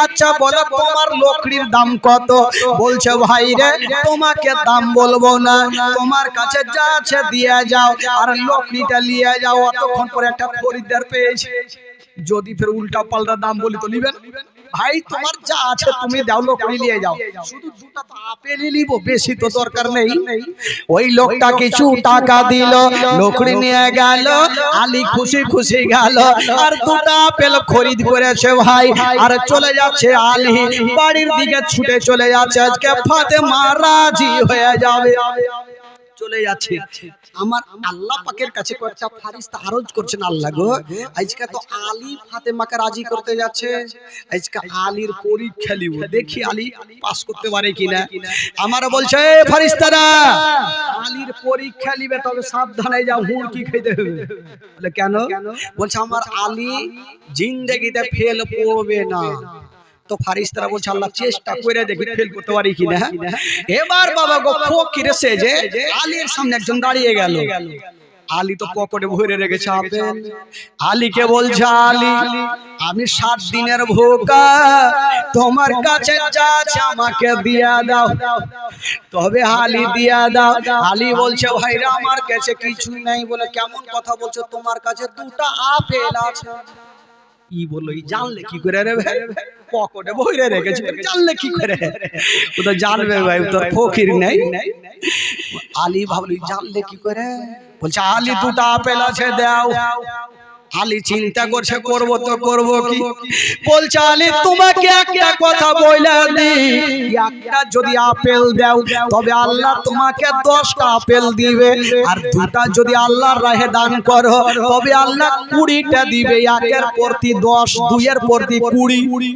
আচ্ছা বলো তোমার লকড়ির দাম কত? বলছে ভাই রে তোমাকে দাম বলবো না, তোমার কাছে যা আছে দিয়ে যাও আর লকড়িটা নিয়ে যাও। অতক্ষণ পরে একটা খরিদ্দার পেয়েছে, যদি ফের উল্টা পাল্টা দাম বলি তো নিবেন? ভাই তোমার যা আছে তুমি দাও, লকড়ি নিয়ে যাও। শুধু দুটো তো আপেলই নিব, বেশি তো দরকার নেই। ওই লোকটা কিছু টাকা দিল, লকড়ি নিয়ে গেল, আলী খুশি খুশি গেল আর দুটো আপেল খরিদ করেছে ভাই। আর চলে যাচ্ছে আলী বাড়ির দিকে ছুটে চলে যাচ্ছে, আজকে ফাতেমা রাজি হয়ে যাবে। চলে যাচ্ছে, আমার আল্লাহ পাকের কাছে কয়েকটা ফারিস্তা আরজ করছেন, আল্লাহ গো আজকে তো আলী ফাতেমাকে রাজি করতে যাচ্ছে, আজকে আলীর পরীক্ষা নিব, দেখি আলী পাস করতে পারে কিনা। আমার বলছে ফারিস্তারা আলীর পরীক্ষা নিবে, তবে সাবধানে যাও, হুড়কি খেতে হবে। বলে কেন? বলছে আমার আলী জিন্দেগিতে ফেল পড়বে না। তো ফারিস্তারা বলছে আল্লাহ চেষ্টা করে দেখি ফেল করতে পারি কিনা। এবার বাবা গো ফকির সেজে আলীর সামনে একজন দাঁড়িয়ে গেল। আলী তো পকেটে ভরে রেখেছে আপেল। আলীকে বলছে আলী আমি 7 দিনের ভোকা, তোমার কাছে যা আছে আমাকে দিয়া দাও। তবে আলী দিয়া দাও। আলী বলছে ভাইরা আমার কাছে কিছু নাই। বলে কেমন কথা বলছো, তোমার কাছে 2টা আপেল আছে। ই বললো ই জানলে কি করে রে ভাই, পকেটে ভরে রেখেছে, জানলে কি করে? ও তো জানবে ভাই, ও তো ফকির নাই। আলী ভাবলি জানলে কি করে? বলছে আলী 2টা আপেল আছে দাও। আলী চিন্তা করছে করব তো করব কি। বলছে আলী তোমাকে একটা কথা বইলা দি, একটা যদি আপেল দাও তবে আল্লাহ তোমাকে 10টা আপেল দিবে, আর 2টা যদি আল্লাহর রাহে দান করো তবে আল্লাহ 20টা দিবে, 1-এর প্রতি 10, 2-এর প্রতি 20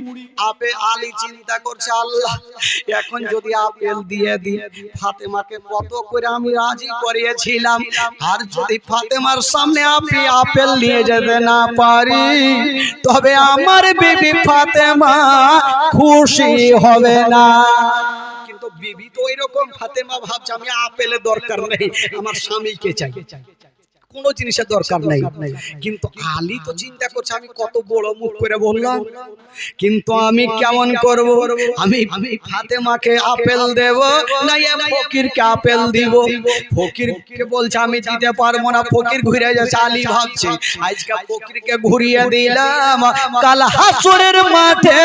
আপেল। আলী চিন্তা করছে আল্লাহ এখন যদি আপেল দিয়ে দি, ফাতেমাকে কত করে আমি রাজি করিয়েছিলাম, আর যদি ফাতেমার সামনে আপনি আপেল নিয়ে যেতে না পারি তবে আমার বিবি ফাতেমা খুশি হবে না। কিন্তু বিবি তো এরকম, ফাতেমা ভাবছে আমি আপেলের দরকার নেই, আমার স্বামীকে চাই, কোনো জিনিসের দরকার নাই। কিন্তু আলী তো চিন্তা করছে আমি কত বড় মুখ করে বললাম, কিন্তু আমি কেমন করব? আমি ফাতেমাকে আপেল দেব না ফকিরকে আপেল দিব? ফকিরকে বলছে আমি দিতে পারবো না। ফকির ঘুরে যাচ্ছে, আলী ভাবছে আজকে ফকিরকে ঘুরিয়ে দিলাম, কাল হাসরের মাঠে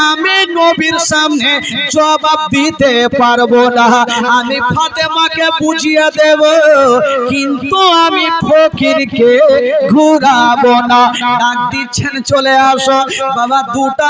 আমি নবীর সামনে জবাব দিতে পারবো না। আমি ফাতেমাকে বুঝিয়ে দেব, কিন্তু আমি ফকিরকে ঘুরাবো না। ডাক দিচ্ছেন চলে আসো বাবা, 2টা